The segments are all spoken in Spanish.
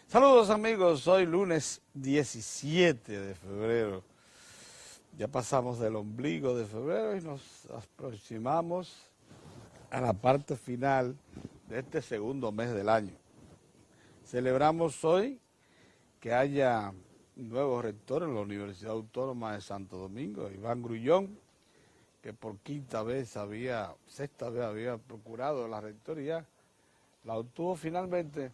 Saludos amigos, hoy lunes 17 de febrero. Ya pasamos del ombligo de febrero y nos aproximamos a la parte final de este segundo mes del año. Celebramos hoy que haya un nuevo rector en la Universidad Autónoma de Santo Domingo, Iván Grullón, que por sexta vez había procurado la rectoría, la obtuvo finalmente.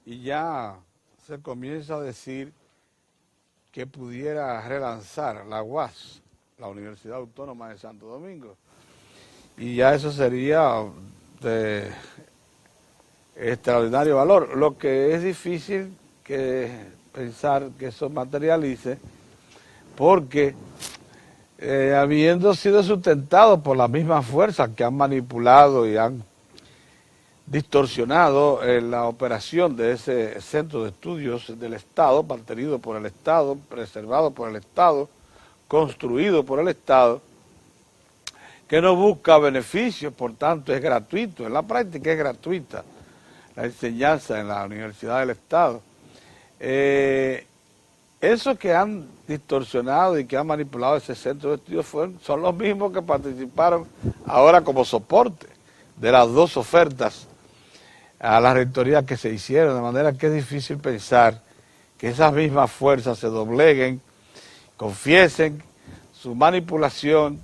Y ya se comienza a decir que pudiera relanzar la UAS, la Universidad Autónoma de Santo Domingo. Y ya eso sería de extraordinario valor. Lo que es difícil que pensar que eso materialice, porque habiendo sido sustentado por las mismas fuerzas que han manipulado y han distorsionado la operación de ese centro de estudios del Estado, mantenido por el Estado, preservado por el Estado, construido por el Estado, que no busca beneficios, por tanto es gratuito, en la práctica es gratuita la enseñanza en la Universidad del Estado. Esos que han distorsionado y que han manipulado ese centro de estudios son los mismos que participaron ahora como soporte de las dos ofertas a la rectoría que se hicieron, de manera que es difícil pensar que esas mismas fuerzas se dobleguen, confiesen su manipulación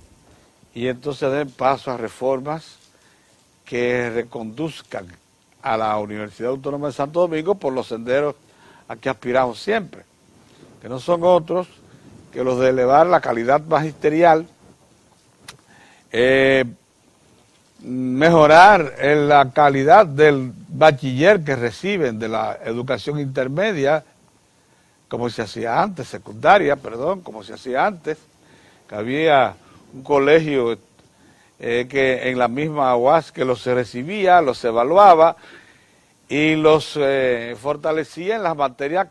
y entonces den paso a reformas que reconduzcan a la Universidad Autónoma de Santo Domingo por los senderos a que aspiramos siempre, que no son otros que los de elevar la calidad magisterial, mejorar la calidad del bachiller que reciben de la educación intermedia, como se hacía antes, como se hacía antes, que había un colegio que en la misma UAS que los recibía, los evaluaba y los fortalecía en las materias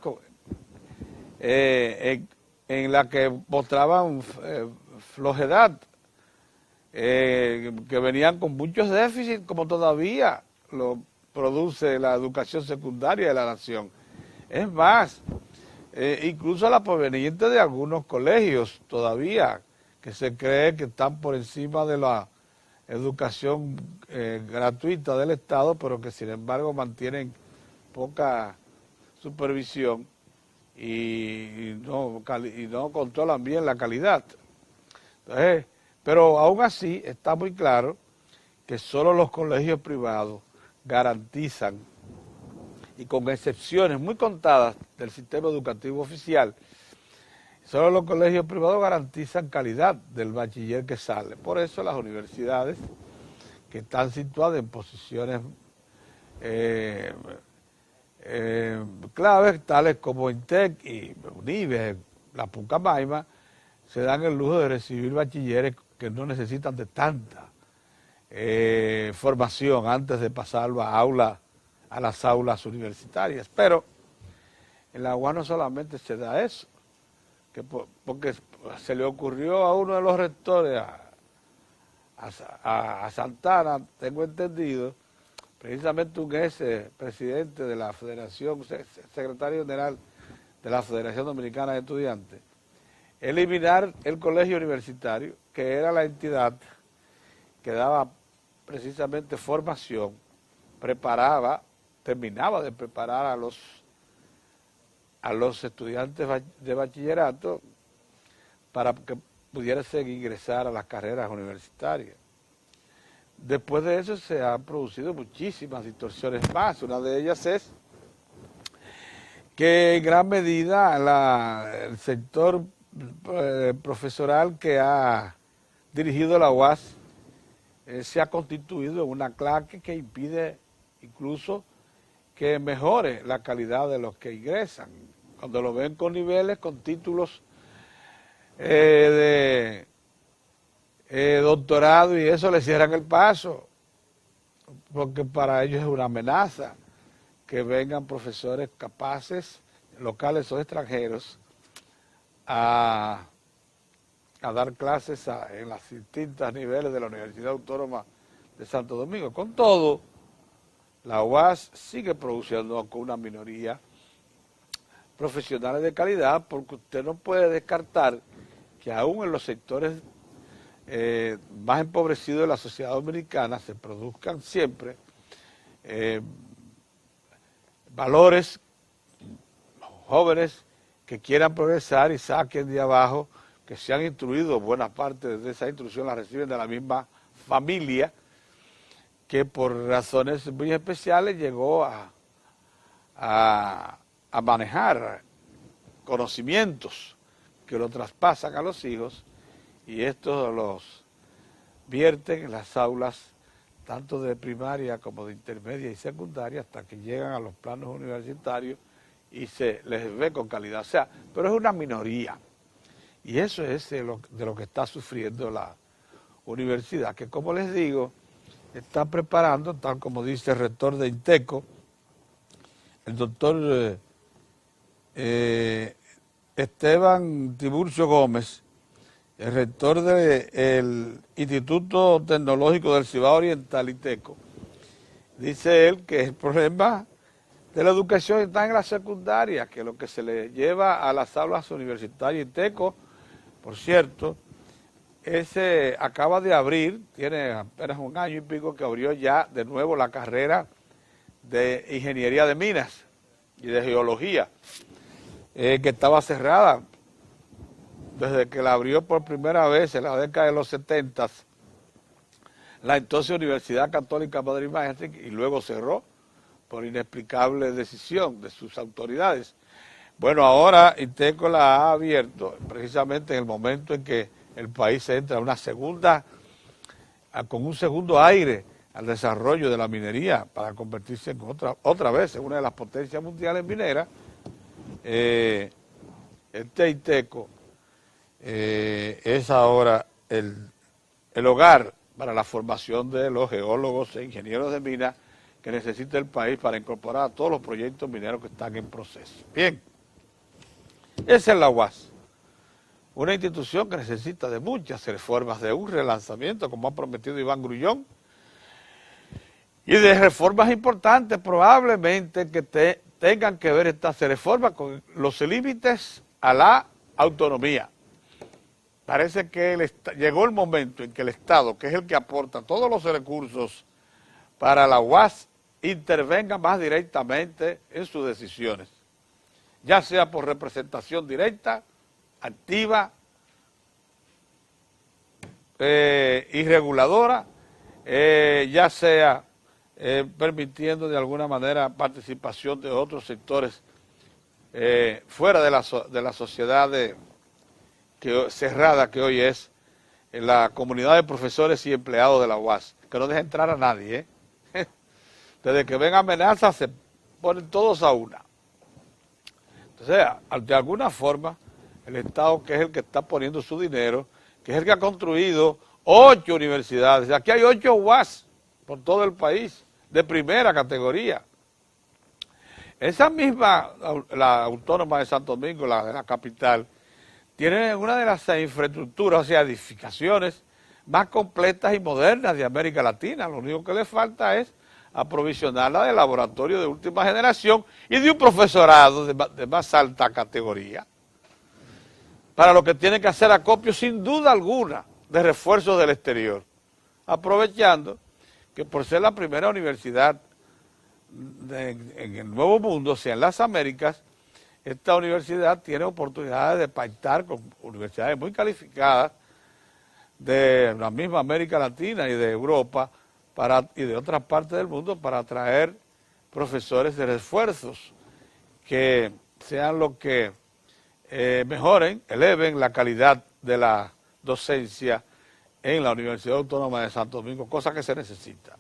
en las que mostraban flojedad, que venían con muchos déficits, como todavía lo produce la educación secundaria de la nación. Es más, incluso la proveniente de algunos colegios todavía, que se cree que están por encima de la educación gratuita del Estado, pero que sin embargo mantienen poca supervisión y no controlan bien la calidad. Entonces, pero aún así está muy claro que solo los colegios privados garantizan, y con excepciones muy contadas del sistema educativo oficial, solo los colegios privados garantizan calidad del bachiller que sale. Por eso las universidades que están situadas en posiciones claves, tales como INTEC y UNIBE, la Pucamaima, se dan el lujo de recibir bachilleres que no necesitan de tanta formación antes de pasarlo a las aulas universitarias. Pero en la UAS no solamente se da eso, porque se le ocurrió a uno de los rectores, a Santana, tengo entendido, precisamente un presidente de la Federación, secretario general de la Federación Dominicana de Estudiantes, eliminar el colegio universitario, que era la entidad que daba precisamente formación, terminaba de preparar a los estudiantes de bachillerato para que pudiesen ingresar a las carreras universitarias. Después de eso se han producido muchísimas distorsiones más. Una de ellas es que en gran medida el sector profesoral que ha dirigido la UAS se ha constituido en una claque que impide incluso que mejore la calidad de los que ingresan. Cuando lo ven con niveles, con títulos de doctorado y eso, le cierran el paso, porque para ellos es una amenaza que vengan profesores capaces, locales o extranjeros, a dar clases en los distintos niveles de la Universidad Autónoma de Santo Domingo. Con todo, la UAS sigue produciendo con una minoría profesionales de calidad, porque usted no puede descartar que aún en los sectores más empobrecidos de la sociedad dominicana se produzcan siempre valores jóvenes que quieran progresar y saquen de abajo, que se han instruido, buena parte de esa instrucción la reciben de la misma familia, que por razones muy especiales llegó a manejar conocimientos que lo traspasan a los hijos, y estos los vierten en las aulas tanto de primaria como de intermedia y secundaria hasta que llegan a los planos universitarios y se les ve con calidad. O sea, pero es una minoría, y eso es de lo que está sufriendo la universidad, que como les digo, está preparando, tal como dice el rector de INTECO, el doctor Esteban Tiburcio Gómez, el rector del Instituto Tecnológico del Cibao Oriental, INTECO. Dice él que el problema de la educación está en la secundaria, que lo que se le lleva a las aulas universitarias. INTECO, por cierto, ese acaba de abrir, tiene apenas un año y pico que abrió ya de nuevo la carrera de Ingeniería de Minas y de Geología, que estaba cerrada desde que la abrió por primera vez en la década de los 70, la entonces Universidad Católica Madre y Maestra, y luego cerró por inexplicable decisión de sus autoridades. Bueno, ahora INTECO la ha abierto precisamente en el momento en que el país entra a una con un segundo aire al desarrollo de la minería para convertirse en otra vez en una de las potencias mundiales mineras. INTECO es ahora el hogar para la formación de los geólogos e ingenieros de minas que necesita el país para incorporar a todos los proyectos mineros que están en proceso. Bien, esa es la UAS, una institución que necesita de muchas reformas, de un relanzamiento, como ha prometido Iván Grullón, y de reformas importantes probablemente que tengan que ver estas reformas con los límites a la autonomía. Parece que llegó el momento en que el Estado, que es el que aporta todos los recursos para la UAS, intervenga más directamente en sus decisiones, ya sea por representación directa, activa y reguladora, ya sea permitiendo de alguna manera participación de otros sectores fuera de la sociedad cerrada que hoy es en la comunidad de profesores y empleados de la UAS, que no deja entrar a nadie, Desde que ven amenazas se ponen todos a una. Entonces, de alguna forma, el Estado, que es el que está poniendo su dinero, que es el que ha construido 8 universidades, aquí hay 8 UAS por todo el país, de primera categoría. Esa misma, la Autónoma de Santo Domingo, la de la capital, tiene una de las infraestructuras, o sea, edificaciones más completas y modernas de América Latina. Lo único que le falta es aprovisionarla de laboratorio de última generación y de un profesorado de más alta categoría, para lo que tiene que hacer acopio sin duda alguna de refuerzos del exterior, aprovechando que por ser la primera universidad en el Nuevo Mundo, o sea, en las Américas, esta universidad tiene oportunidades de pactar con universidades muy calificadas de la misma América Latina y de Europa y de otras partes del mundo, para atraer profesores de refuerzos que sean los que mejoren, eleven la calidad de la docencia en la Universidad Autónoma de Santo Domingo, cosa que se necesita.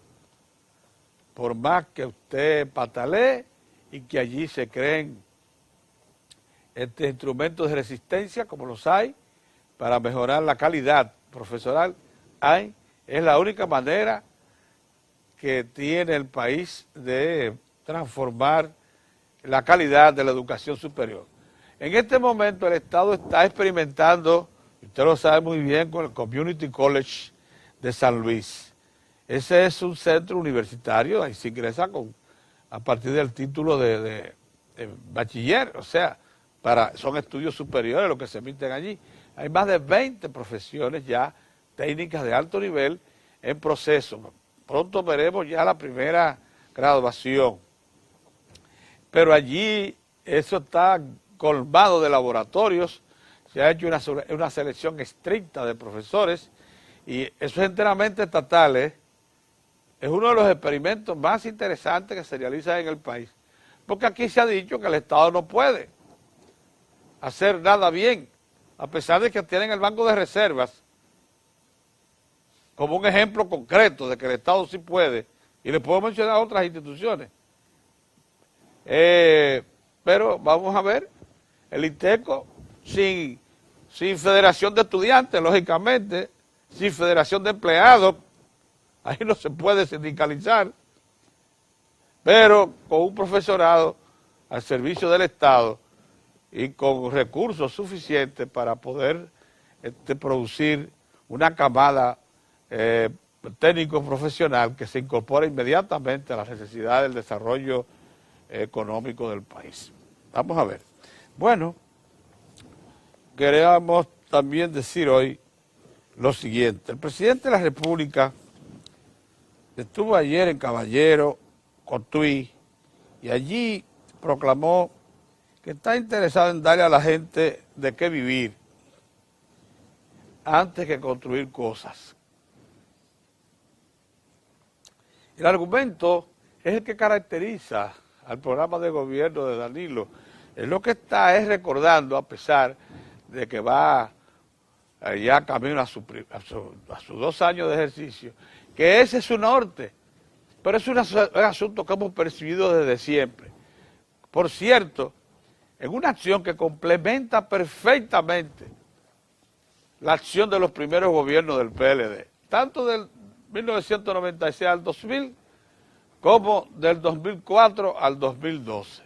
Por más que usted patalee y que allí se creen instrumentos de resistencia, como los hay, para mejorar la calidad profesoral, es la única manera que tiene el país de transformar la calidad de la educación superior. En este momento el Estado está experimentando, usted lo sabe muy bien, con el Community College de San Luis. Ese es un centro universitario, ahí se ingresa a partir del título de bachiller, o sea, son estudios superiores los que se emiten allí. Hay más de 20 profesiones ya técnicas de alto nivel en proceso. Pronto veremos ya la primera graduación. Pero allí eso está colmado de laboratorios, se ha hecho una selección estricta de profesores y eso es enteramente estatal, ¿eh? Es uno de los experimentos más interesantes que se realizan en el país. Porque aquí se ha dicho que el Estado no puede hacer nada bien, a pesar de que tienen el Banco de Reservas como un ejemplo concreto de que el Estado sí puede, y le puedo mencionar otras instituciones. Pero vamos a ver, el INTECO sin federación de estudiantes, lógicamente, sin federación de empleados, ahí no se puede sindicalizar, pero con un profesorado al servicio del Estado y con recursos suficientes para poder producir una camada técnico profesional que se incorpora inmediatamente a las necesidades del desarrollo económico del país. Vamos a ver. Bueno, queríamos también decir hoy lo siguiente. El presidente de la República estuvo ayer en Caballero, Cotuí, y allí proclamó que está interesado en darle a la gente de qué vivir antes que construir cosas. El argumento es el que caracteriza al programa de gobierno de Danilo. Él lo que está es recordando, a pesar de que va ya camino a sus 2 años de ejercicio, que ese es su norte, pero es un asunto que hemos percibido desde siempre. Por cierto, en una acción que complementa perfectamente la acción de los primeros gobiernos del PLD, tanto del 1996 al 2000, como del 2004 al 2012.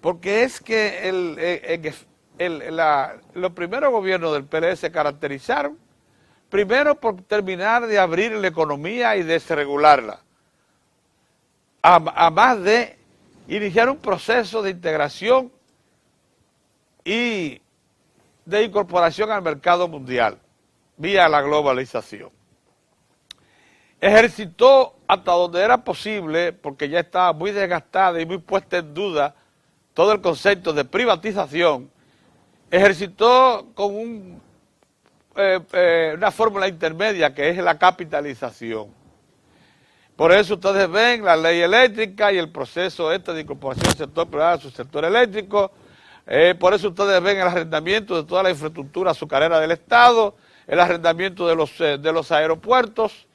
Porque es que los primeros gobiernos del PLD se caracterizaron primero por terminar de abrir la economía y desregularla, a más de iniciar un proceso de integración y de incorporación al mercado mundial vía la globalización. Ejercitó hasta donde era posible, porque ya estaba muy desgastada y muy puesta en duda todo el concepto de privatización, ejercitó con una fórmula intermedia que es la capitalización. Por eso ustedes ven la ley eléctrica y el proceso de incorporación del sector privado a su sector eléctrico. Por eso ustedes ven el arrendamiento de toda la infraestructura azucarera del Estado, el arrendamiento de los aeropuertos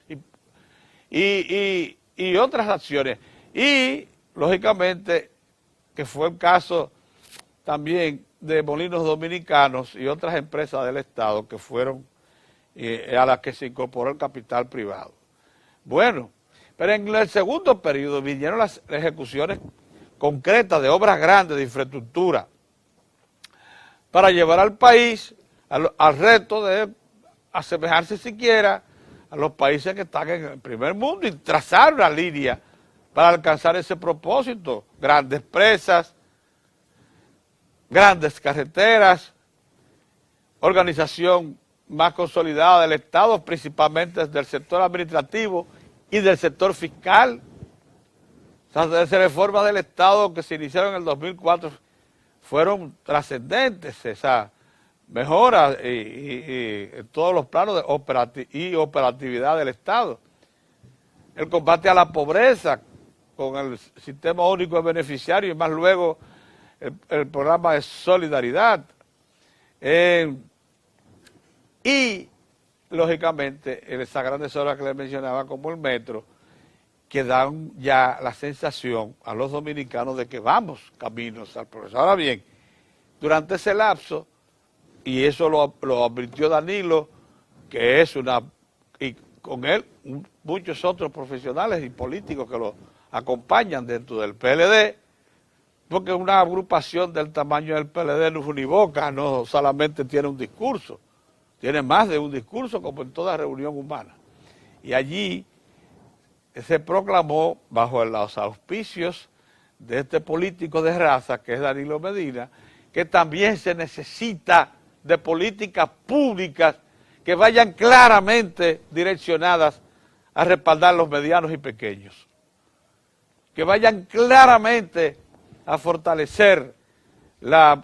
y otras acciones. Y, lógicamente, que fue el caso también de Molinos Dominicanos y otras empresas del Estado que fueron a las que se incorporó el capital privado. Bueno, pero en el segundo periodo vinieron las ejecuciones concretas de obras grandes de infraestructura para llevar al país al reto de asemejarse siquiera a los países que están en el primer mundo y trazar una línea para alcanzar ese propósito. Grandes presas, grandes carreteras, organización más consolidada del Estado, principalmente del sector administrativo y del sector fiscal. Esas reformas del Estado que se iniciaron en el 2004 fueron trascendentes, esa mejora y en todos los planos de operatividad del Estado. El combate a la pobreza con el sistema único de beneficiarios y más luego el programa de solidaridad. Y, lógicamente, esas grandes obras que les mencionaba, como el metro, que dan ya la sensación a los dominicanos de que vamos caminos al progreso. Ahora bien, durante ese lapso, y eso lo advirtió Danilo, que es y con él muchos otros profesionales y políticos que lo acompañan dentro del PLD, porque una agrupación del tamaño del PLD no es univoca, no solamente tiene un discurso, tiene más de un discurso como en toda reunión humana. Y allí se proclamó bajo los auspicios de este político de raza, que es Danilo Medina, que también se necesita de políticas públicas que vayan claramente direccionadas a respaldar los medianos y pequeños, que vayan claramente a fortalecer las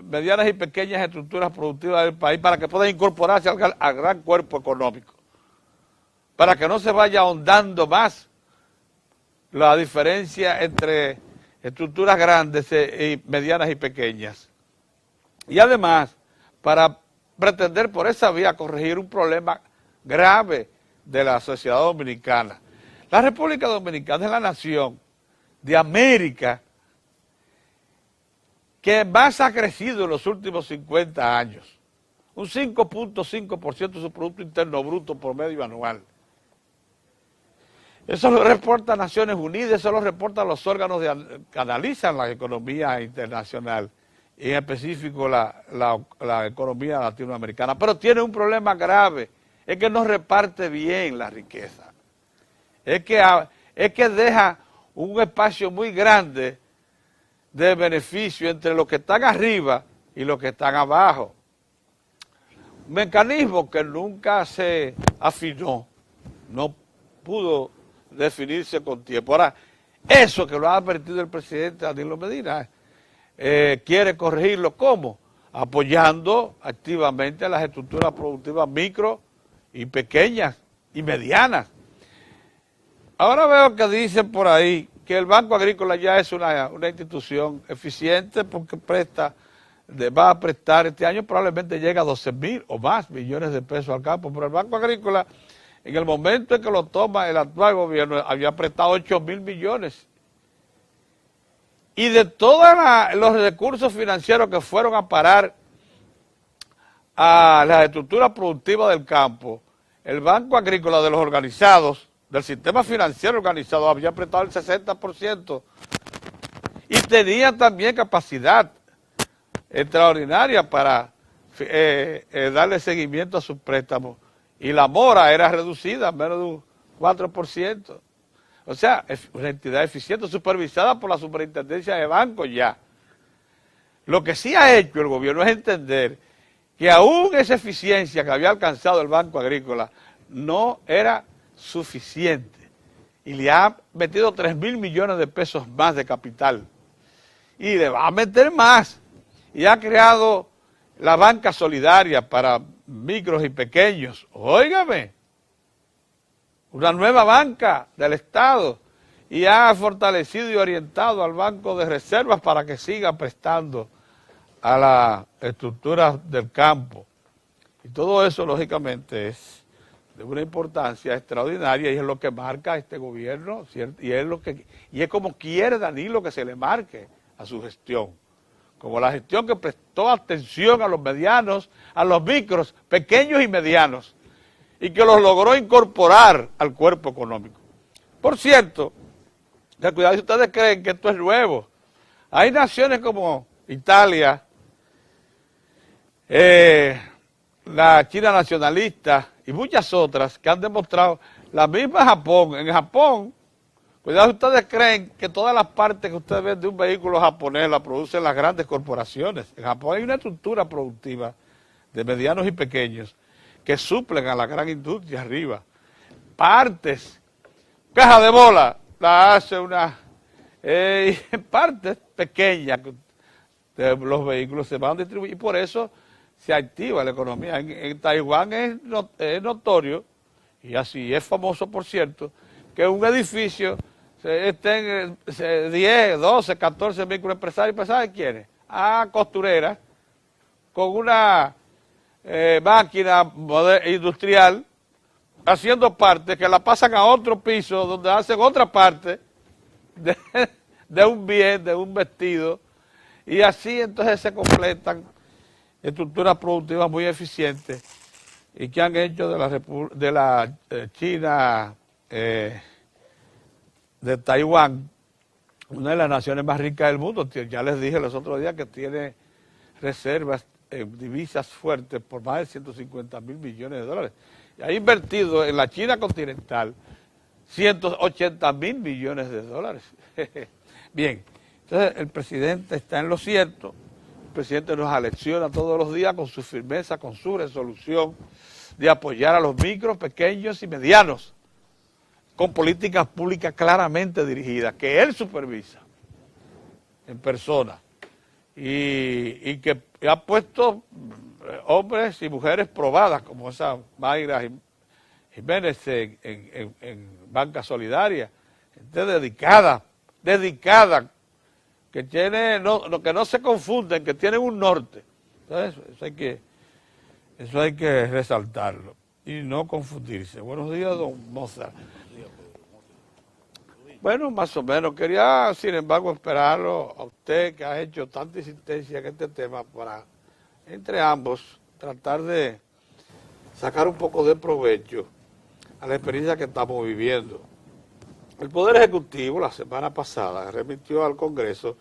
medianas y pequeñas estructuras productivas del país para que puedan incorporarse al gran cuerpo económico, para que no se vaya ahondando más la diferencia entre estructuras grandes y medianas y pequeñas. Y además, para pretender por esa vía corregir un problema grave de la sociedad dominicana. La República Dominicana es la nación de América que más ha crecido en los últimos 50 años. Un 5.5% de su Producto Interno Bruto promedio anual. Eso lo reporta Naciones Unidas, eso lo reportan los órganos que analizan la economía internacional, y en específico la economía latinoamericana. Pero tiene un problema grave, es que no reparte bien la riqueza. Es que deja un espacio muy grande de beneficio entre los que están arriba y los que están abajo. Un mecanismo que nunca se afinó, no pudo definirse con tiempo. Ahora, eso que lo ha advertido el presidente Danilo Medina, quiere corregirlo. ¿Cómo? Apoyando activamente las estructuras productivas micro y pequeñas y medianas. Ahora veo que dicen por ahí que el Banco Agrícola ya es una institución eficiente porque va a prestar este año, probablemente llega a 12,000 o más millones de pesos al campo, pero el Banco Agrícola, en el momento en que lo toma el actual gobierno, había prestado 8,000 millones. Y de todos los recursos financieros que fueron a parar a las estructuras productivas del campo, el Banco Agrícola de los organizados, del sistema financiero organizado, había prestado el 60%. Y tenía también capacidad extraordinaria para darle seguimiento a sus préstamos. Y la mora era reducida a menos de un 4%. O sea, es una entidad eficiente, supervisada por la superintendencia de bancos ya. Lo que sí ha hecho el gobierno es entender que aún esa eficiencia que había alcanzado el Banco Agrícola no era suficiente. Y le ha metido 3,000 millones de pesos más de capital. Y le va a meter más. Y ha creado la banca solidaria para micros y pequeños. Óigame, una nueva banca del Estado, y ha fortalecido y orientado al Banco de Reservas para que siga prestando a las estructuras del campo. Y todo eso, lógicamente, es de una importancia extraordinaria y es lo que marca este gobierno, ¿cierto? Y es como quiere Danilo que se le marque a su gestión. Como la gestión que prestó atención a los medianos, a los micros, pequeños y medianos, y que los logró incorporar al cuerpo económico. Por cierto, que cuidado si ustedes creen que esto es nuevo. Hay naciones como Italia, la China nacionalista y muchas otras que han demostrado, la misma Japón. En Japón, cuidado si ustedes creen que todas las partes que ustedes ven de un vehículo japonés la producen las grandes corporaciones. En Japón hay una estructura productiva de medianos y pequeños que suplen a la gran industria arriba. Partes, caja de bola, la hace una partes pequeñas de los vehículos se van a distribuir y por eso se activa la economía. En Taiwán es notorio, y así es famoso por cierto, que un edificio estén 10, 12, 14 microempresarios, ¿pues saben quiénes? Costureras, con una máquina industrial, haciendo parte, que la pasan a otro piso, donde hacen otra parte de un bien, de un vestido, y así entonces se completan estructuras productivas muy eficientes y que han hecho de la China, de Taiwán, una de las naciones más ricas del mundo. Ya les dije los otros días que tiene reservas divisas fuertes por más de 150,000 millones de dólares. Y ha invertido en la China continental 180.000 millones de dólares. Bien, entonces el presidente está en lo cierto, el presidente nos alecciona todos los días con su firmeza, con su resolución de apoyar a los micros, pequeños y medianos, con políticas públicas claramente dirigidas, que él supervisa en persona, y que ha puesto hombres y mujeres probadas, como esa Mayra Jiménez en Banca Solidaria, gente dedicada, que tiene, que no se confunden, que tienen un norte. Entonces, eso hay que resaltarlo y no confundirse. Buenos días, don Mozart. Bueno, más o menos. Quería, sin embargo, esperarlo a usted, que ha hecho tanta insistencia en este tema, para, entre ambos, tratar de sacar un poco de provecho a la experiencia que estamos viviendo. El Poder Ejecutivo la semana pasada remitió al Congreso,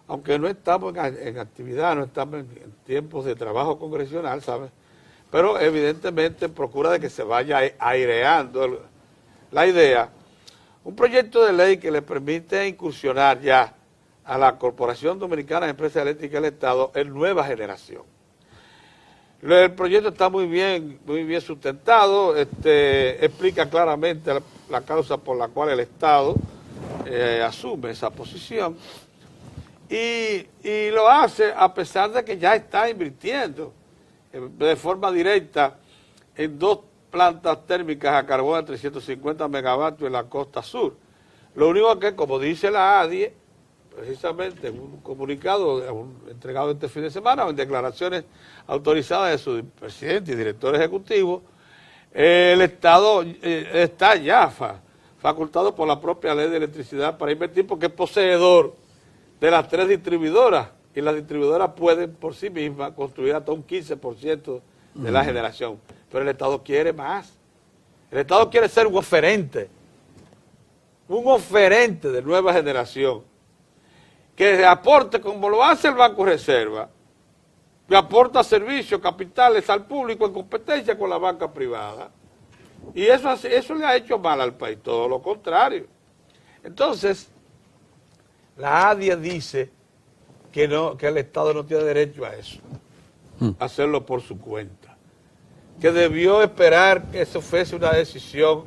aunque no estamos en actividad, no estamos en tiempos de trabajo congresional, ¿sabes? Pero evidentemente procura de que se vaya aireando la idea, un proyecto de ley que le permite incursionar ya a la Corporación Dominicana de Empresas Eléctricas del Estado en nueva generación. El proyecto está muy bien sustentado, explica claramente la causa por la cual el Estado asume esa posición y lo hace a pesar de que ya está invirtiendo de forma directa en 2 plantas térmicas a carbón de 350 megavatios en la costa sur. Lo único que, como dice la ADIE, precisamente en un comunicado entregado este fin de semana, o en declaraciones autorizadas de su presidente y director ejecutivo, el Estado está ya facultado por la propia ley de electricidad para invertir, porque es poseedor de las 3 distribuidoras, y las distribuidoras pueden por sí mismas construir hasta un 15% de la generación. Pero el Estado quiere más. El Estado quiere ser un oferente de nueva generación, que aporte, como lo hace el Banco Reserva, que aporta servicios, capitales al público en competencia con la banca privada. Y eso le ha hecho mal al país, todo lo contrario. Entonces, la ADIE dice que el Estado no tiene derecho a eso, a hacerlo por su cuenta, que debió esperar que eso fuese una decisión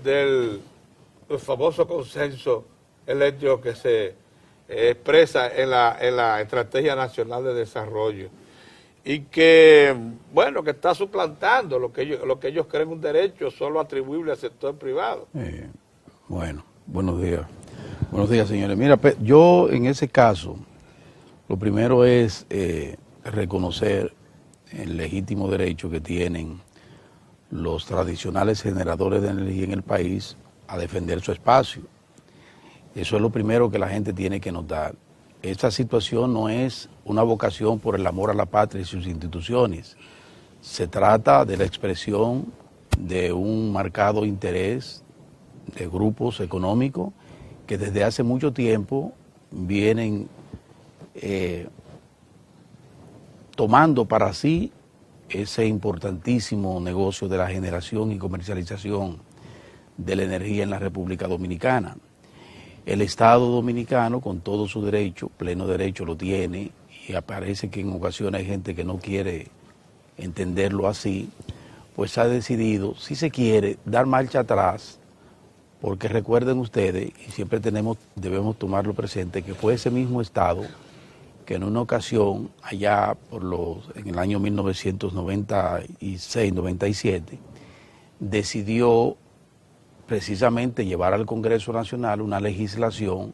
del famoso consenso eléctrico que se expresa en la Estrategia Nacional de Desarrollo, y que, bueno, que está suplantando lo que ellos creen un derecho solo atribuible al sector privado. Bueno, buenos días. Buenos días, señores. Mira, yo en ese caso, lo primero es reconocer el legítimo derecho que tienen los tradicionales generadores de energía en el país a defender su espacio. Eso es lo primero que la gente tiene que notar. Esta situación no es una vocación por el amor a la patria y sus instituciones. Se trata de la expresión de un marcado interés de grupos económicos que desde hace mucho tiempo vienen tomando para sí ese importantísimo negocio de la generación y comercialización de la energía en la República Dominicana. El Estado dominicano, con todo su derecho, pleno derecho lo tiene, y parece que en ocasiones hay gente que no quiere entenderlo así, pues ha decidido, si se quiere, dar marcha atrás, porque recuerden ustedes, y siempre debemos tomarlo presente, que fue ese mismo Estado que en una ocasión, allá en el año 1996-97, decidió precisamente llevar al Congreso Nacional una legislación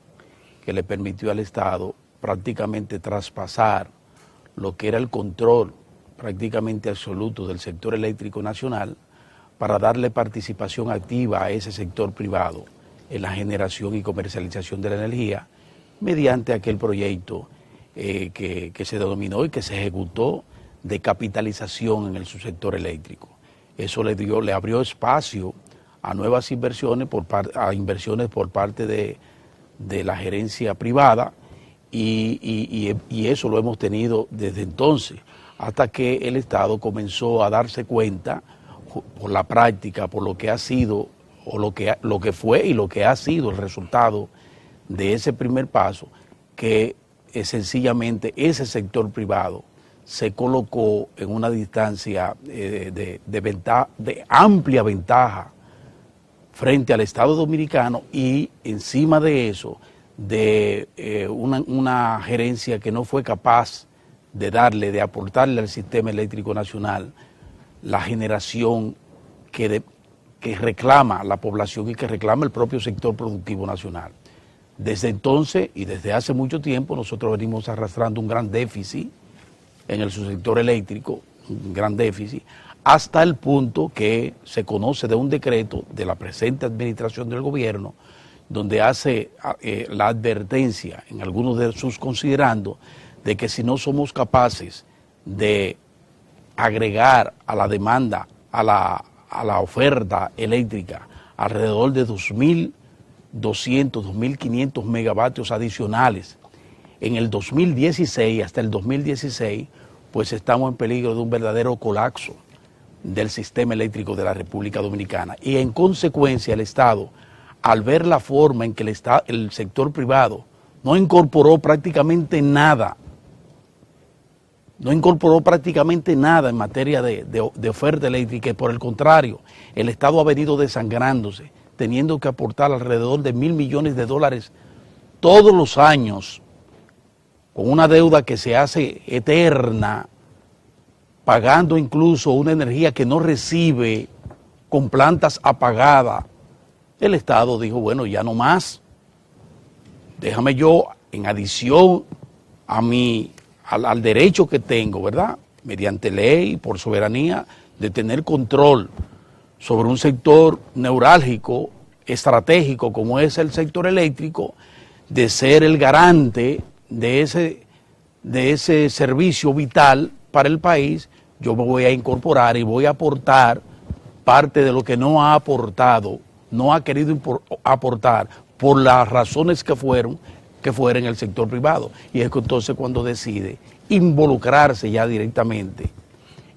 que le permitió al Estado prácticamente traspasar lo que era el control prácticamente absoluto del sector eléctrico nacional para darle participación activa a ese sector privado en la generación y comercialización de la energía mediante aquel proyecto que se denominó y que se ejecutó de capitalización en el subsector eléctrico. Eso le abrió espacio a nuevas inversiones por parte de la gerencia privada y eso lo hemos tenido desde entonces, hasta que el Estado comenzó a darse cuenta por la práctica, por lo que ha sido o lo que fue y lo que ha sido el resultado de ese primer paso, que sencillamente ese sector privado se colocó en una distancia de amplia ventaja frente al Estado Dominicano, y encima de eso, de una gerencia que no fue capaz de aportarle al sistema eléctrico nacional la generación que reclama la población y que reclama el propio sector productivo nacional. Desde entonces y desde hace mucho tiempo nosotros venimos arrastrando un gran déficit en el subsector eléctrico, un gran déficit, hasta el punto que se conoce de un decreto de la presente administración del gobierno, donde hace la advertencia en algunos de sus considerandos de que si no somos capaces de agregar a la demanda, a la oferta eléctrica, alrededor de 2.200, 2.500 megavatios adicionales en el 2016, hasta el 2016, pues estamos en peligro de un verdadero colapso del sistema eléctrico de la República Dominicana. Y en consecuencia el Estado, al ver la forma en que el sector privado no incorporó prácticamente nada en materia de oferta eléctrica, y por el contrario, el Estado ha venido desangrándose, teniendo que aportar alrededor de $1.000 millones todos los años, con una deuda que se hace eterna, pagando incluso una energía que no recibe, con plantas apagadas. El Estado dijo, bueno, ya no más, déjame yo, en adición al derecho que tengo, ¿verdad?, mediante ley, por soberanía, de tener control sobre un sector neurálgico, estratégico, como es el sector eléctrico, de ser el garante de ese servicio vital para el país. Yo me voy a incorporar y voy a aportar parte de lo que no ha aportado, no ha querido aportar por las razones que fueran el sector privado. Y es que entonces cuando decide involucrarse ya directamente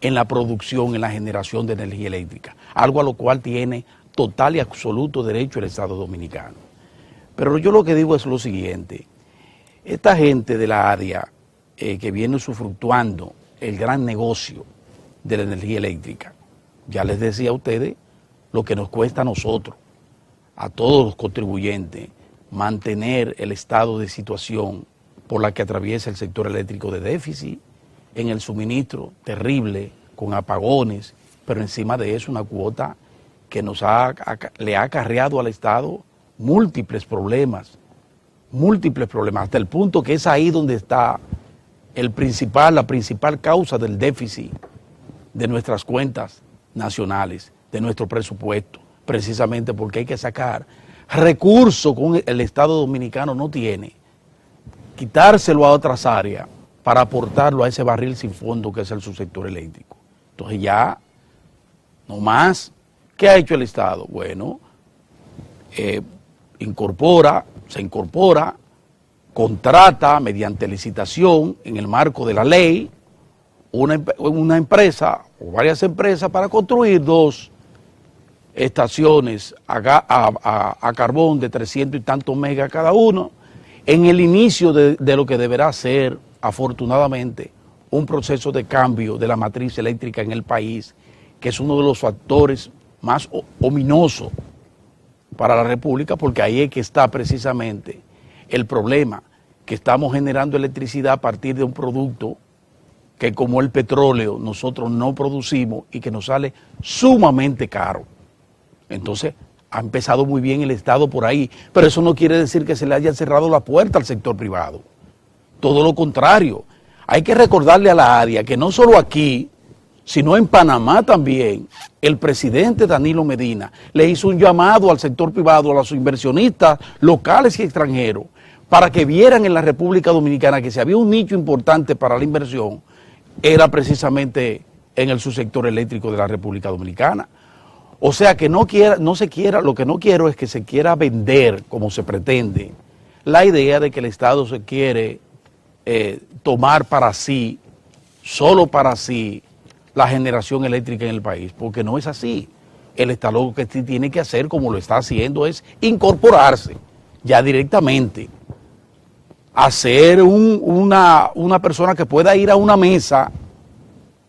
en la producción, en la generación de energía eléctrica, algo a lo cual tiene total y absoluto derecho el Estado Dominicano. Pero yo lo que digo es lo siguiente: esta gente de la ADIA que viene usufructuando el gran negocio de la energía eléctrica, ya les decía a ustedes lo que nos cuesta a nosotros, a todos los contribuyentes, mantener el estado de situación por la que atraviesa el sector eléctrico, de déficit en el suministro terrible, con apagones, pero encima de eso una cuota que le ha acarreado al Estado múltiples problemas, hasta el punto que es ahí donde está la principal causa del déficit de nuestras cuentas nacionales, de nuestro presupuesto, precisamente porque hay que sacar recursos que el Estado Dominicano no tiene, quitárselo a otras áreas para aportarlo a ese barril sin fondo que es el subsector eléctrico. Entonces ya, no más. ¿Qué ha hecho el Estado? Bueno, se incorpora, contrata mediante licitación en el marco de la ley una empresa o varias empresas para construir 2 estaciones a carbón de 300 y tantos megas cada uno, en el inicio de lo que deberá ser, afortunadamente, un proceso de cambio de la matriz eléctrica en el país, que es uno de los factores más ominosos para la República, porque ahí es que está precisamente el problema, que estamos generando electricidad a partir de un producto que, como el petróleo, nosotros no producimos y que nos sale sumamente caro. Entonces, ha empezado muy bien el Estado por ahí, pero eso no quiere decir que se le haya cerrado la puerta al sector privado. Todo lo contrario. Hay que recordarle a la ADIA que no solo aquí, sino en Panamá también, el presidente Danilo Medina le hizo un llamado al sector privado, a los inversionistas locales y extranjeros, para que vieran en la República Dominicana que si había un nicho importante para la inversión, era precisamente en el subsector eléctrico de la República Dominicana. O sea que lo que no quiero es que se quiera vender, como se pretende, la idea de que el Estado se quiere tomar para sí, solo para sí, la generación eléctrica en el país, porque no es así. el Estado lo que sí tiene que hacer, como lo está haciendo, es incorporarse ya directamente, a ser una persona que pueda ir a una mesa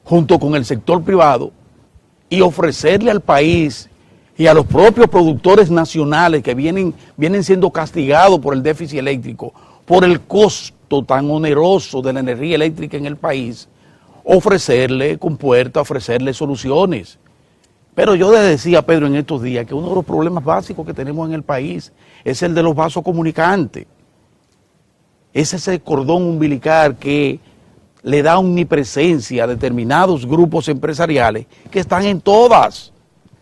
junto con el sector privado y ofrecerle al país y a los propios productores nacionales que vienen siendo castigados por el déficit eléctrico, por el costo tan oneroso de la energía eléctrica en el país, ofrecerle compuertas, ofrecerle soluciones. Pero yo le decía a Pedro en estos días que uno de los problemas básicos que tenemos en el país es el de los vasos comunicantes. Es ese cordón umbilical que le da omnipresencia a determinados grupos empresariales que están en todas,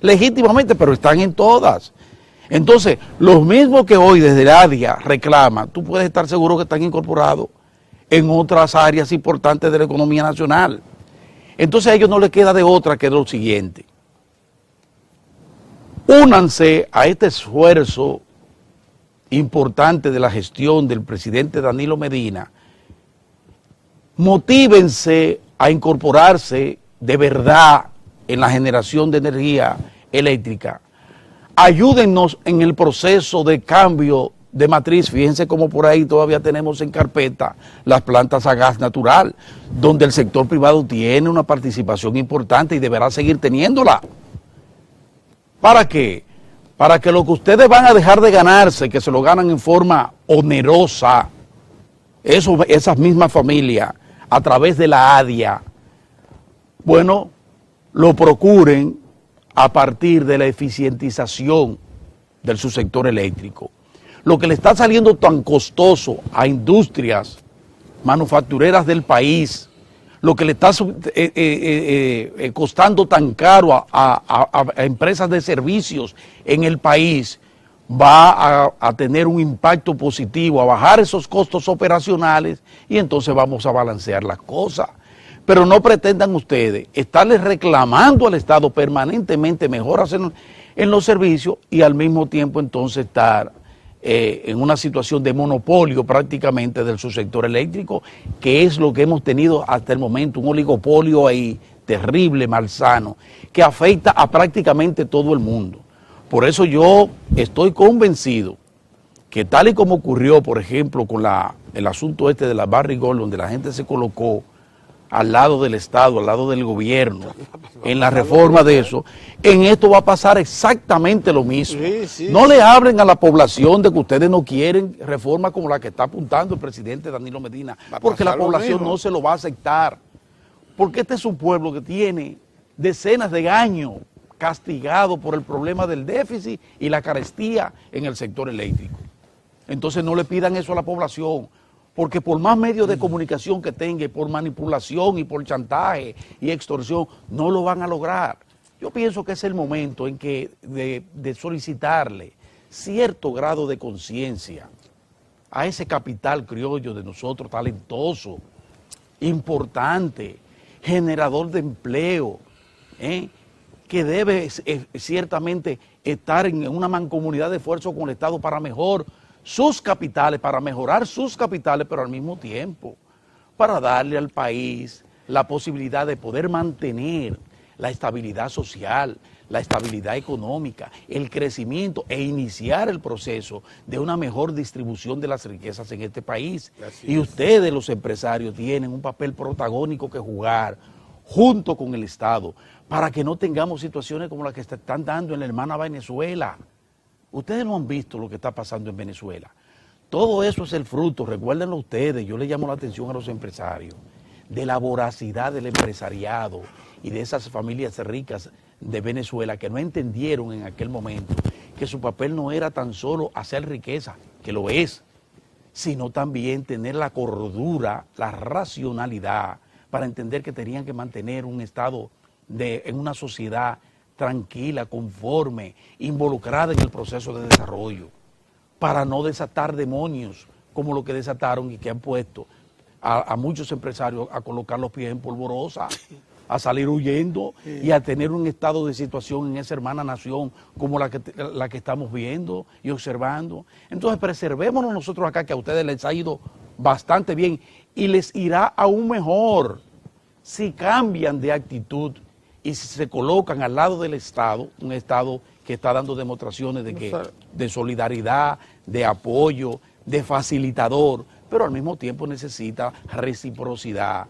legítimamente, pero están en todas. Entonces, los mismos que hoy desde el ADIA reclaman, tú puedes estar seguro que están incorporados en otras áreas importantes de la economía nacional. Entonces a ellos no les queda de otra que lo siguiente: únanse a este esfuerzo importante de la gestión del presidente Danilo Medina, motívense a incorporarse de verdad en la generación de energía eléctrica, ayúdennos en el proceso de cambio de matriz. Fíjense cómo por ahí todavía tenemos en carpeta las plantas a gas natural, donde el sector privado tiene una participación importante y deberá seguir teniéndola. ¿Para qué? Para que lo que ustedes van a dejar de ganarse, que se lo ganan en forma onerosa, esas mismas familias, a través de la ADIA, bueno, lo procuren a partir de la eficientización del subsector eléctrico. Lo que le está saliendo tan costoso a industrias manufactureras del país, lo que le está costando tan caro a empresas de servicios en el país, va a tener un impacto positivo, a bajar esos costos operacionales, y entonces vamos a balancear las cosas. Pero no pretendan ustedes estarles reclamando al Estado permanentemente mejoras en los servicios y al mismo tiempo entonces estar en una situación de monopolio prácticamente del subsector eléctrico, que es lo que hemos tenido hasta el momento, un oligopolio ahí terrible, malsano, que afecta a prácticamente todo el mundo. Por eso yo estoy convencido que tal y como ocurrió, por ejemplo, con el asunto este de la Barrick Gold, donde la gente se colocó al lado del Estado, al lado del gobierno, en la reforma de eso, en esto va a pasar exactamente lo mismo. No le hablen a la población de que ustedes no quieren reforma como la que está apuntando el presidente Danilo Medina, porque la población no se lo va a aceptar. Porque este es un pueblo que tiene decenas de años castigado por el problema del déficit y la carestía en el sector eléctrico. Entonces no le pidan eso a la población, porque por más medios de comunicación que tenga, por manipulación y por chantaje y extorsión, no lo van a lograr. Yo pienso que es el momento en que de solicitarle cierto grado de conciencia a ese capital criollo de nosotros, talentoso, importante, generador de empleo, que debe ciertamente estar en una mancomunidad de esfuerzo con el Estado para mejorar sus capitales, pero al mismo tiempo para darle al país la posibilidad de poder mantener la estabilidad social, la estabilidad económica, el crecimiento e iniciar el proceso de una mejor distribución de las riquezas en este país. Y ustedes, los empresarios, tienen un papel protagónico que jugar junto con el Estado para que no tengamos situaciones como las que se están dando en la hermana Venezuela. Ustedes no han visto lo que está pasando en Venezuela. Todo eso es el fruto, recuérdenlo ustedes, yo le llamo la atención a los empresarios, de la voracidad del empresariado y de esas familias ricas de Venezuela que no entendieron en aquel momento que su papel no era tan solo hacer riqueza, que lo es, sino también tener la cordura, la racionalidad, para entender que tenían que mantener un estado en una sociedad tranquila, conforme, involucrada en el proceso de desarrollo, para no desatar demonios como lo que desataron y que han puesto a muchos empresarios a colocar los pies en polvorosa, a salir huyendo y a tener un estado de situación en esa hermana nación como la que estamos viendo y observando. Entonces preservémonos nosotros acá, que a ustedes les ha ido bastante bien y les irá aún mejor si cambian de actitud y se colocan al lado del Estado, un Estado que está dando demostraciones de solidaridad, de apoyo, de facilitador, pero al mismo tiempo necesita reciprocidad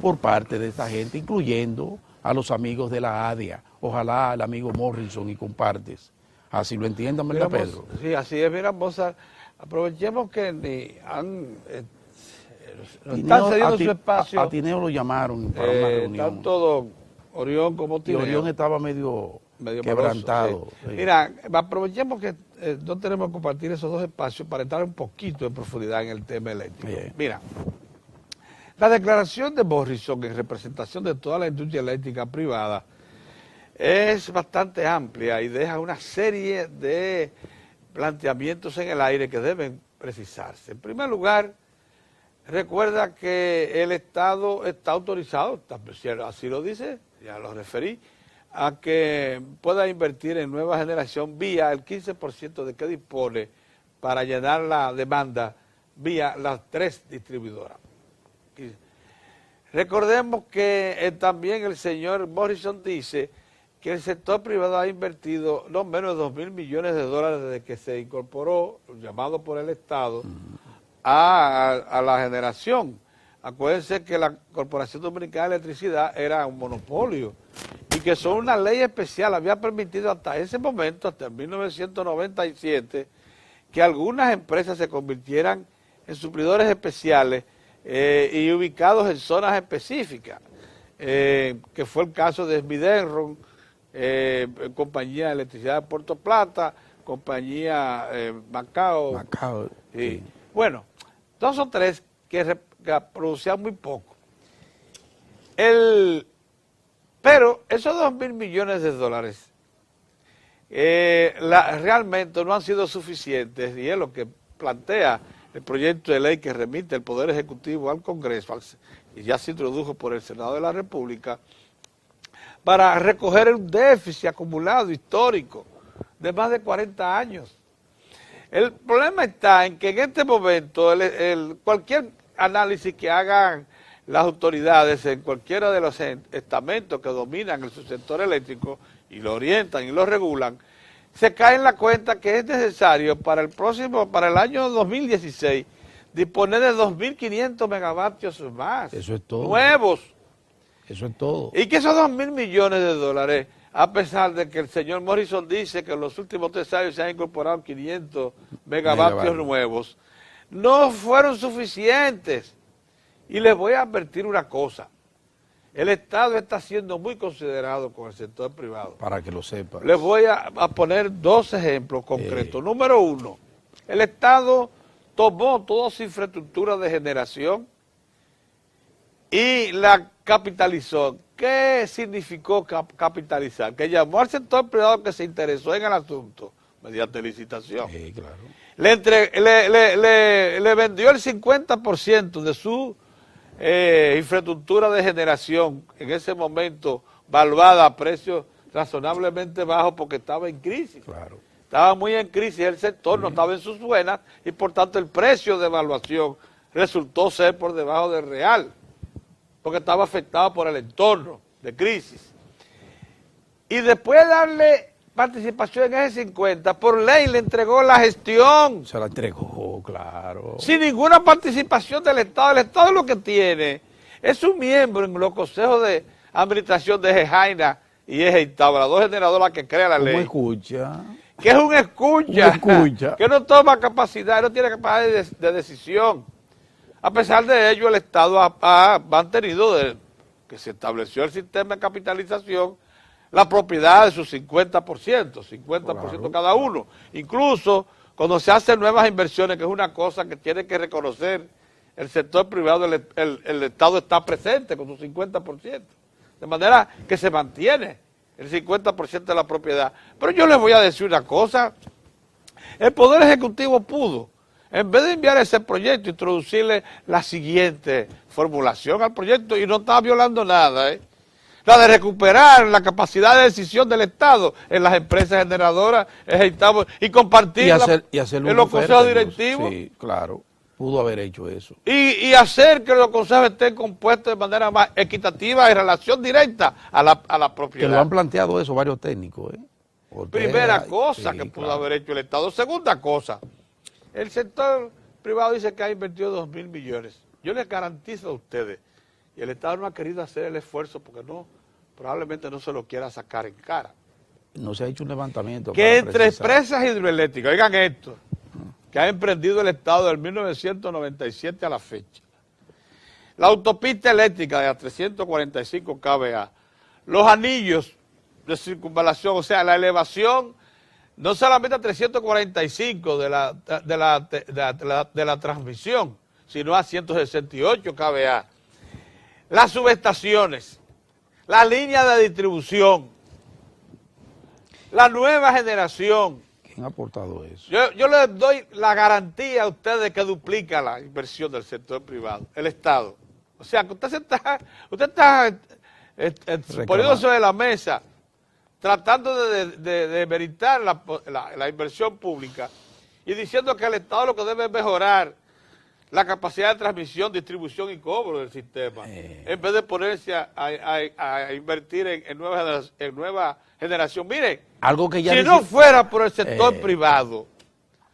por parte de esta gente, incluyendo a los amigos de la ADIA. Ojalá el amigo Morrison y compartes así lo entiendan, ¿verdad, Pedro? Sí, así es. Mira, Mozart, aprovechemos que nos están cediendo su espacio. A Tineo lo llamaron para una reunión. Tanto don Orión como Tineo. Y Orión estaba medio quebrantado. Sí. Sí. Mira, aprovechemos que no tenemos que compartir esos dos espacios para entrar un poquito en profundidad en el tema eléctrico. Bien. Mira, la declaración de Morrison en representación de toda la industria eléctrica privada es bastante amplia y deja una serie de planteamientos en el aire que deben precisarse. En primer lugar, recuerda que el Estado está autorizado, así lo dice, ya lo referí, a que pueda invertir en nueva generación vía el 15% de que dispone para llenar la demanda vía las 3 distribuidoras. Recordemos que también el señor Morrison dice que el sector privado ha invertido no menos de $2.000 millones desde que se incorporó, llamado por el Estado, a la generación. Acuérdense que la Corporación Dominicana de Electricidad era un monopolio y que son una ley especial, había permitido hasta ese momento, hasta el 1997, que algunas empresas se convirtieran en suplidores especiales y ubicados en zonas específicas, que fue el caso de Smidenron, compañía de electricidad de Puerto Plata, compañía Macao. Sí. Bueno, 2 o 3 que producían muy poco. Pero esos $2.000 millones realmente no han sido suficientes y es lo que plantea el proyecto de ley que remite el Poder Ejecutivo al Congreso y ya se introdujo por el Senado de la República para recoger un déficit acumulado histórico de más de 40 años. El problema está en que en este momento cualquier análisis que hagan las autoridades en cualquiera de los estamentos que dominan el subsector eléctrico y lo orientan y lo regulan, se cae en la cuenta que es necesario para el año 2016, disponer de 2.500 megavatios más. Eso es todo. Nuevos. Eso es todo. Y que esos $2.000 millones, a pesar de que el señor Morrison dice que en los últimos 3 años se han incorporado 500 megavatios nuevos, no fueron suficientes. Y les voy a advertir una cosa. El Estado está siendo muy considerado con el sector privado. Para que lo sepan. Les voy a poner 2 ejemplos concretos. Número 1, el Estado tomó toda su infraestructura de generación y la capitalizó. ¿Qué significó capitalizar? Que llamó al sector privado que se interesó en el asunto mediante licitación. Sí, claro. Le vendió el 50% de su infraestructura de generación, en ese momento valuada a precios razonablemente bajos porque estaba en crisis. Claro. Estaba muy en crisis, el sector no estaba en sus buenas y por tanto el precio de evaluación resultó ser por debajo del real, porque estaba afectado por el entorno de crisis. Y después de darle participación en ese 50, por ley le entregó la gestión. Se la entregó, claro. Sin ninguna participación del Estado. El Estado lo que tiene es un miembro en los consejos de administración de Gejaina y Ejeitaba, las 2 generadoras que crea la ley. ¿Cómo escucha? Que es un escucha, que no toma capacidad, no tiene capacidad de decisión. A pesar de ello, el Estado ha mantenido, que se estableció el sistema de capitalización, la propiedad de sus 50% claro, cada uno. Incluso cuando se hacen nuevas inversiones, que es una cosa que tiene que reconocer el sector privado, el Estado está presente con su 50%. De manera que se mantiene el 50% de la propiedad. Pero yo les voy a decir una cosa, el Poder Ejecutivo pudo, en vez de enviar ese proyecto, introducirle la siguiente formulación al proyecto, y no está violando nada, la de recuperar la capacidad de decisión del Estado en las empresas generadoras y compartirla y hacer en los consejos directivos. Sí, claro. Pudo haber hecho eso. Y hacer que los consejos estén compuestos de manera más equitativa en relación directa a la propiedad. Que lo han planteado eso varios técnicos. Primera cosa sí, que pudo claro. haber hecho el Estado. Segunda cosa, el sector privado dice que ha invertido 2.000 millones. Yo les garantizo a ustedes, y el Estado no ha querido hacer el esfuerzo porque probablemente no se lo quiera sacar en cara. No se ha hecho un levantamiento. Que para entre precisar. empresas hidroeléctricas, oigan esto, que ha emprendido el Estado del 1997 a la fecha. La autopista eléctrica de a 345 kVA, los anillos de circunvalación, o sea, la elevación no solamente a 345 de la transmisión, sino a 168 kVA. Las subestaciones, la línea de distribución, la nueva generación. ¿Quién ha aportado eso? Yo les doy la garantía a ustedes que duplica la inversión del sector privado, el Estado. O sea, que usted está poniendo sobre la mesa, tratando de meritar la inversión pública y diciendo que el Estado lo que debe es mejorar la capacidad de transmisión, distribución y cobro del sistema, en vez de ponerse a invertir en nueva generación. Miren, algo que ya si no fuera por el sector privado,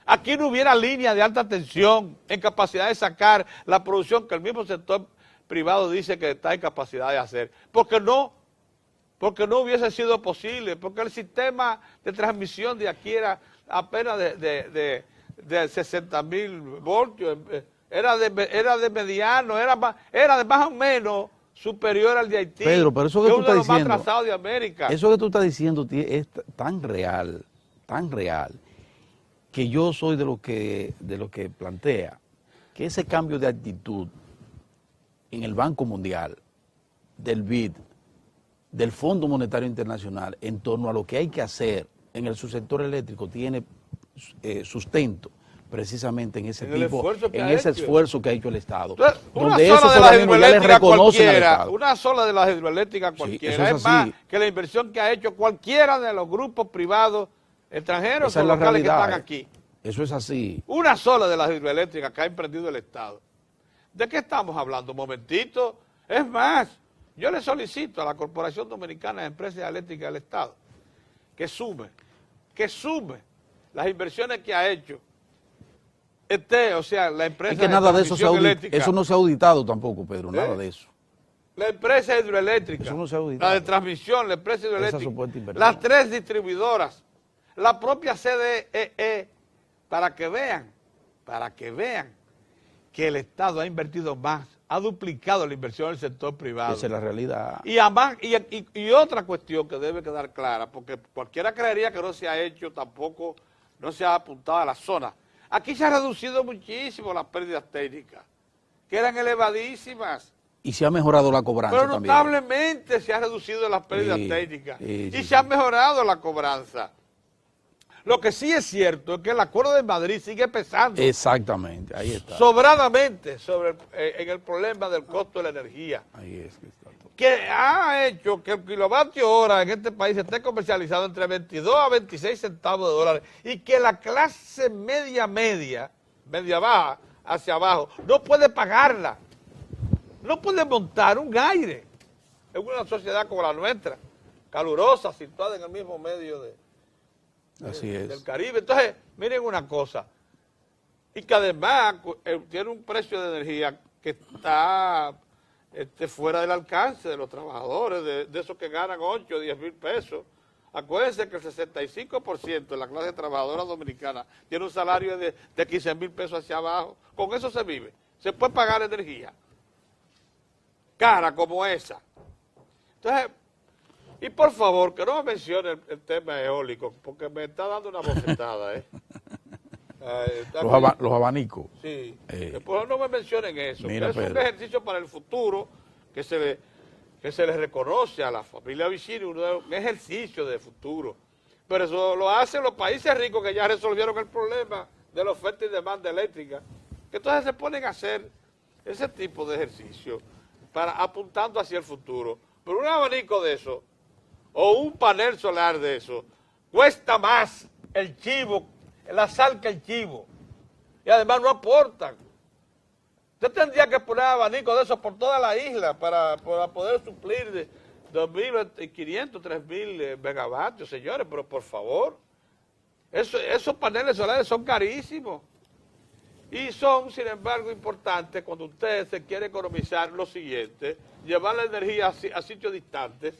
aquí no hubiera línea de alta tensión en capacidad de sacar la producción que el mismo sector privado dice que está en capacidad de hacer. Porque no hubiese sido posible, porque el sistema de transmisión de aquí era apenas de 60.000 voltios, era de mediano, era de más o menos superior al de Haití, Pedro, pero eso que tú es uno de estás los más diciendo, atrasados de América. Eso que tú estás diciendo es tan real, que yo soy de lo que plantea que ese cambio de actitud en el Banco Mundial, del BID, del Fondo Monetario Internacional, en torno a lo que hay que hacer en el subsector eléctrico, tiene sustento precisamente en ese esfuerzo que ha hecho el Estado. Entonces, donde esos organismos ya le reconocen al Estado. Una sola de las hidroeléctricas cualquiera, sí, es más que la inversión que ha hecho cualquiera de los grupos privados extranjeros o locales que están aquí. Eso es así. Una sola de las hidroeléctricas que ha emprendido el Estado. ¿De qué estamos hablando? Un momentito. Es más, yo le solicito a la Corporación Dominicana de Empresas Eléctricas del Estado que sume las inversiones que ha hecho o sea, la empresa es que nada de eso eso no se ha auditado tampoco, Pedro, nada de eso. La empresa hidroeléctrica, eso no se ha auditado. La de transmisión, la empresa hidroeléctrica, las 3 distribuidoras, la propia CDEE, para que vean que el Estado ha invertido más, ha duplicado la inversión del sector privado. Esa es la realidad. Y otra cuestión que debe quedar clara, porque cualquiera creería que no se ha hecho, tampoco no se ha apuntado a la zona. Aquí se ha reducido muchísimo las pérdidas técnicas, que eran elevadísimas. Y se ha mejorado la cobranza pero también. notablemente se ha reducido las pérdidas técnicas y se ha mejorado la cobranza. Lo que sí es cierto es que el Acuerdo de Madrid sigue pesando. Exactamente, ahí está. Sobradamente en el problema del costo de la energía. Ahí es que está todo. Que ha hecho que el kilovatio hora en este país esté comercializado entre 22 a 26 centavos de dólares y que la clase media baja, hacia abajo, no puede pagarla. No puede montar un aire en una sociedad como la nuestra, calurosa, situada en el mismo medio del Caribe. Entonces, miren una cosa, y que además tiene un precio de energía que está fuera del alcance de los trabajadores, de esos que ganan 8 o 10 mil pesos. Acuérdense que el 65% de la clase trabajadora dominicana tiene un salario de 15 mil pesos hacia abajo. Con eso se vive. Se puede pagar energía cara como esa. Entonces, y por favor, que no me mencione el tema eólico, porque me está dando una bofetada, los abanicos. Sí, después no me mencionen eso. Mira, es un ejercicio para el futuro que se le reconoce a la familia Vicini, un ejercicio de futuro. Pero eso lo hacen los países ricos que ya resolvieron el problema de la oferta y demanda eléctrica. Que entonces se ponen a hacer ese tipo de ejercicio apuntando hacia el futuro. Pero un abanico de eso, o un panel solar de eso, cuesta más el chivo, la sal que el chivo. Y además no aportan Usted tendría que poner abanico de eso por toda la isla para poder suplir de 2.500, 3.000 megavatios, señores, pero por favor, esos paneles solares son carísimos y son, sin embargo, importantes cuando usted se quiere economizar lo siguiente, llevar la energía a sitios distantes,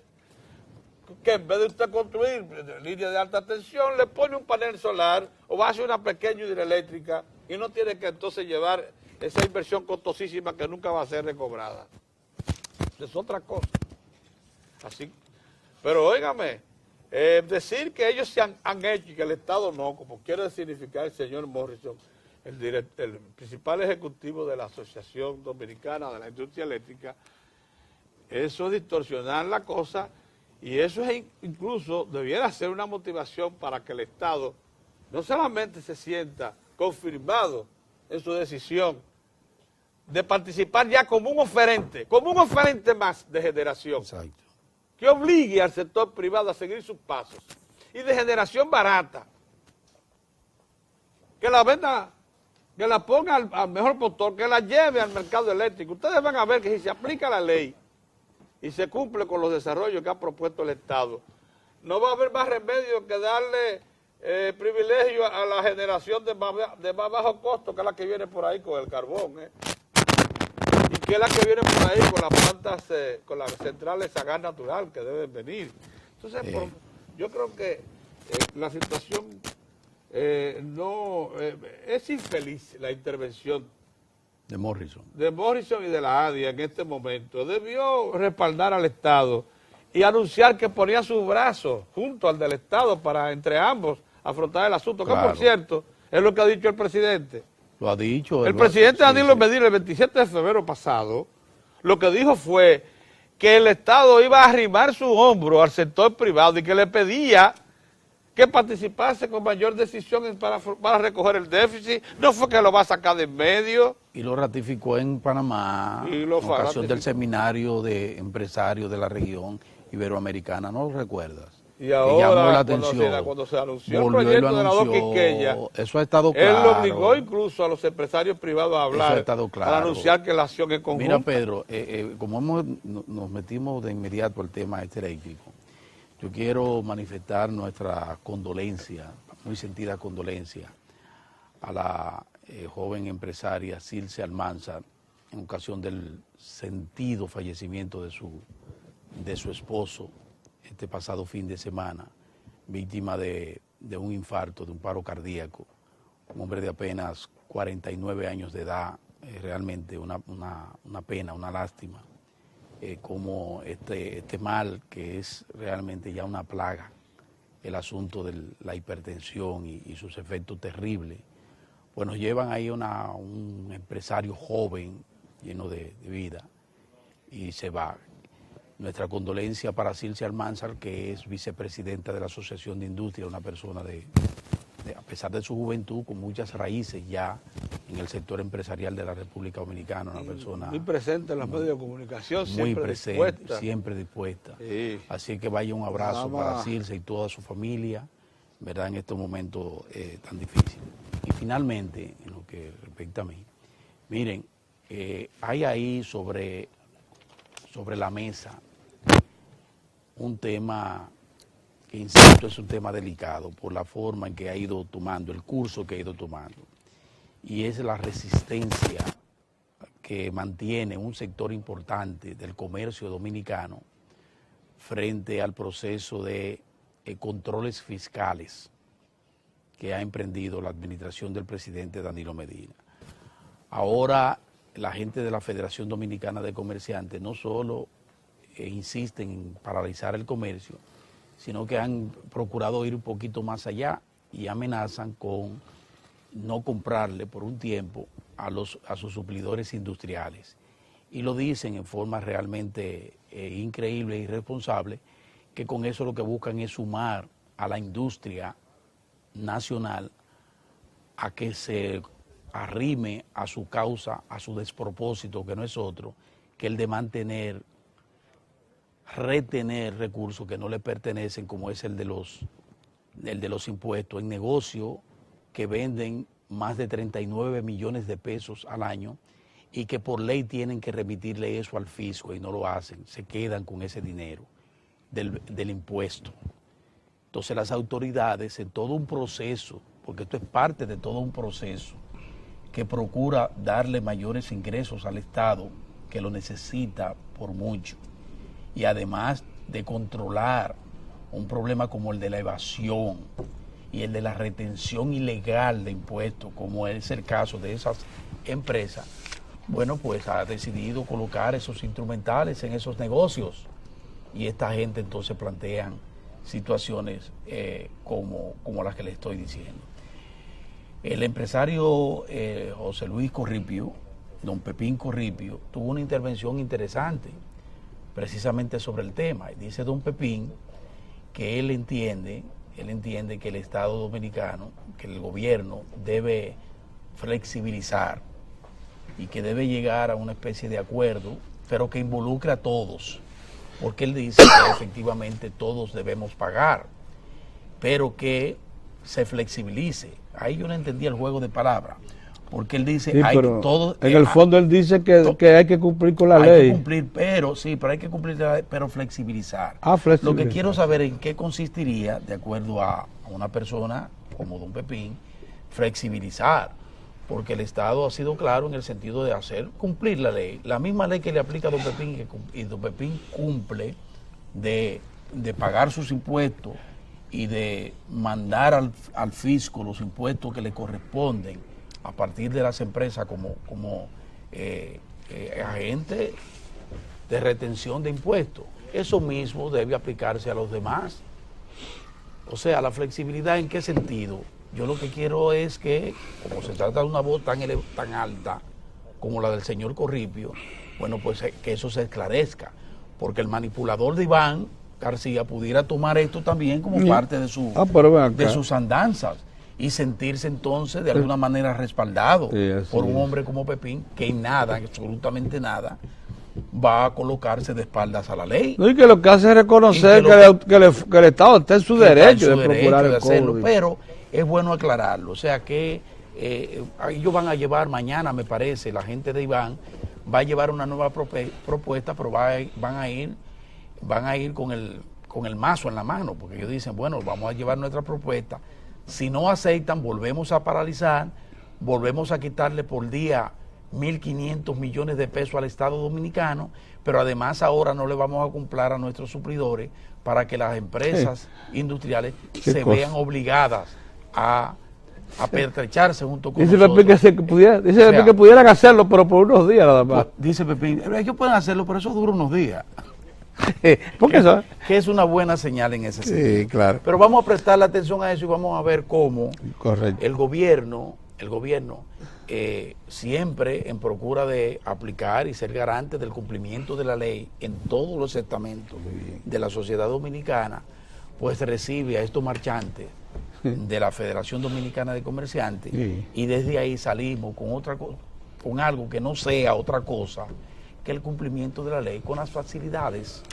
que en vez de usted construir líneas de alta tensión, le pone un panel solar o va a hacer una pequeña hidroeléctrica y no tiene que entonces llevar esa inversión costosísima que nunca va a ser recobrada. Es otra cosa. Así, pero óigame, decir que ellos se han hecho y que el Estado no, como quiere significar el señor Morrison, el principal ejecutivo de la Asociación Dominicana de la Industria Eléctrica, eso es distorsionar la cosa y eso es incluso debiera ser una motivación para que el Estado no solamente se sienta confirmado en su decisión de participar ya como un oferente más de generación. Exacto. Que obligue al sector privado a seguir sus pasos y de generación barata, que la venda, que la ponga al mejor postor, que la lleve al mercado eléctrico. Ustedes van a ver que si se aplica la ley y se cumple con los desarrollos que ha propuesto el Estado, no va a haber más remedio que darle privilegio a la generación de más bajo costo, que es la que viene por ahí con el carbón, y que es la que viene por ahí con las plantas, con las centrales a gas natural que deben venir. Entonces, yo creo que la situación es infeliz, la intervención de Morrison y de la ADIA en este momento. Debió respaldar al Estado y anunciar que ponía sus brazos junto al del Estado para entre ambos afrontar el asunto, claro. Que por cierto, es lo que ha dicho el presidente. Lo ha dicho. El presidente Danilo Medina el 27 de febrero pasado, lo que dijo fue que el Estado iba a arrimar su hombro al sector privado y que le pedía que participase con mayor decisión para recoger el déficit. No fue que lo va a sacar de en medio. Y lo ratificó en Panamá, en ocasión del seminario de empresarios de la región iberoamericana, ¿no lo recuerdas? Y ahora, cuando se anunció el proyecto de la Dos Quisqueyas, eso ha estado claro. Él obligó incluso a los empresarios privados a hablar, eso ha estado claro, para anunciar que la acción es conjunta. Mira, Pedro, como nos metimos de inmediato al tema eléctrico, yo quiero manifestar nuestra condolencia, muy sentida condolencia, a la joven empresaria Silce Almanzar, en ocasión del sentido fallecimiento de su esposo, este pasado fin de semana, víctima de un infarto, de un paro cardíaco, un hombre de apenas 49 años de edad, realmente una pena, una lástima, como este mal que es realmente ya una plaga, el asunto de la hipertensión y sus efectos terribles, pues nos llevan ahí un empresario joven, lleno de vida, y se va. Nuestra condolencia para Silce Almanzar, que es vicepresidenta de la Asociación de Industria, una persona a pesar de su juventud, con muchas raíces ya en el sector empresarial de la República Dominicana, una persona muy presente en los medios de comunicación, muy presente, siempre dispuesta. Sí. Así que vaya un abrazo para Silce y toda su familia, ¿verdad?, en estos momentos tan difíciles. Y finalmente, en lo que respecta a mí, miren, hay ahí sobre la mesa un tema que, insisto, es un tema delicado por la forma en que ha ido tomando, el curso que ha ido tomando, y es la resistencia que mantiene un sector importante del comercio dominicano frente al proceso de controles fiscales que ha emprendido la administración del presidente Danilo Medina. Ahora, la gente de la Federación Dominicana de Comerciantes no solo insisten en paralizar el comercio, sino que han procurado ir un poquito más allá y amenazan con no comprarle por un tiempo a sus suplidores industriales. Y lo dicen en forma realmente increíble e irresponsable, que con eso lo que buscan es sumar a la industria nacional a que se arrime a su causa, a su despropósito, que no es otro que el de retener recursos que no le pertenecen, como es el de los impuestos en negocio que venden más de 39 millones de pesos al año y que por ley tienen que remitirle eso al fisco y no lo hacen, se quedan con ese dinero del impuesto. Entonces las autoridades en todo un proceso, porque esto es parte de todo un proceso que procura darle mayores ingresos al Estado que lo necesita por mucho, y además de controlar un problema como el de la evasión y el de la retención ilegal de impuestos, como es el caso de esas empresas, bueno, pues ha decidido colocar esos instrumentales en esos negocios, y esta gente entonces plantean situaciones como las que le estoy diciendo. El empresario José Luis Corripio, don Pepín Corripio, tuvo una intervención interesante precisamente sobre el tema. Dice don Pepín que él entiende que el Estado dominicano, que el gobierno debe flexibilizar y que debe llegar a una especie de acuerdo, pero que involucre a todos, porque él dice que efectivamente todos debemos pagar, pero que se flexibilice. Ahí yo no entendí el juego de palabras, porque él dice, sí, hay pero todo, en el fondo él dice que hay que cumplir con la ley. Hay que cumplir, pero hay que cumplir, pero flexibilizar. Flexibilizar. Lo que quiero saber en qué consistiría, de acuerdo a una persona como don Pepín, flexibilizar, porque el Estado ha sido claro en el sentido de hacer cumplir la ley, la misma ley que le aplica a don Pepín, y don Pepín cumple de pagar sus impuestos y de mandar al fisco los impuestos que le corresponden a partir de las empresas como agente de retención de impuestos. Eso mismo debe aplicarse a los demás. O sea, la flexibilidad, ¿en qué sentido? Yo lo que quiero es que, como se trata de una voz tan alta como la del señor Corripio, bueno, pues que eso se esclarezca, porque el manipulador de Iván García pudiera tomar esto también como parte de sus andanzas y sentirse entonces de alguna manera respaldado por un hombre como Pepín, que en nada, absolutamente nada, va a colocarse de espaldas a la ley. No, y que lo que hace es reconocer que el Estado está en su derecho de procurar el hacerlo, cobro. pero es bueno aclararlo. O sea que ellos van a llevar mañana, me parece, la gente de Iván va a llevar una nueva propuesta, pero van a ir con el mazo en la mano, porque ellos dicen, bueno, vamos a llevar nuestra propuesta. Si no aceptan, volvemos a paralizar, volvemos a quitarle por día 1.500 millones de pesos al Estado dominicano, pero además ahora no le vamos a comprar a nuestros suplidores para que las empresas industriales se vean obligadas a pertrecharse junto con nosotros. Dice Pepín que pudieran hacerlo, pero por unos días nada más. Dice Pepín, ellos pueden hacerlo, pero eso dura unos días. ¿Por qué eso? Que es una buena señal en ese sentido. Sí, claro. Pero vamos a prestarle atención a eso y vamos a ver cómo Correcto. el gobierno siempre en procura de aplicar y ser garante del cumplimiento de la ley en todos los estamentos de la sociedad dominicana, pues recibe a estos marchantes de la Federación Dominicana de Comerciantes, y desde ahí salimos con algo que no sea otra cosa que el cumplimiento de la ley, con las flexibilidades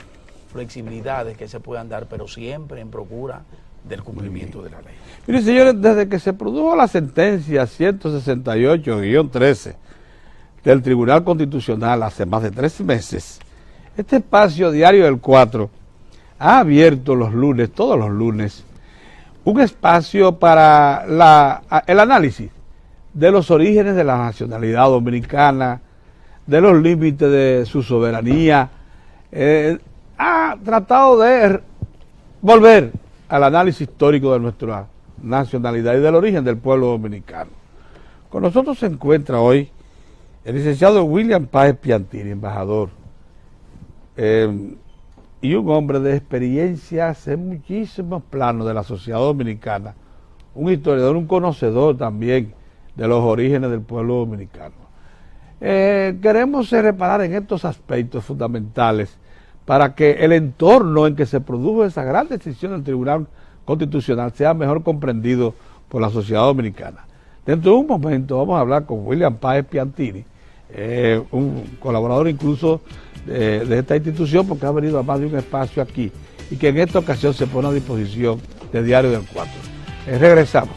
que se puedan dar, pero siempre en procura del cumplimiento de la ley. Miren, señores, desde que se produjo la sentencia 168-13 del Tribunal Constitucional hace más de 3 meses, este espacio diario del 4 ha abierto los lunes, todos los lunes, un espacio para el análisis de los orígenes de la nacionalidad dominicana, de los límites de su soberanía. Ha tratado de volver al análisis histórico de nuestra nacionalidad y del origen del pueblo dominicano. Con nosotros se encuentra hoy el licenciado William Páez Piantini, embajador, y un hombre de experiencias en muchísimos planos de la sociedad dominicana, un historiador, un conocedor también de los orígenes del pueblo dominicano. Queremos reparar en estos aspectos fundamentales para que el entorno en que se produjo esa gran decisión del Tribunal Constitucional sea mejor comprendido por la sociedad dominicana. Dentro de un momento vamos a hablar con William Páez Piantini, un colaborador incluso de esta institución, porque ha venido a más de un espacio aquí y que en esta ocasión se pone a disposición de Diario del 4. Regresamos.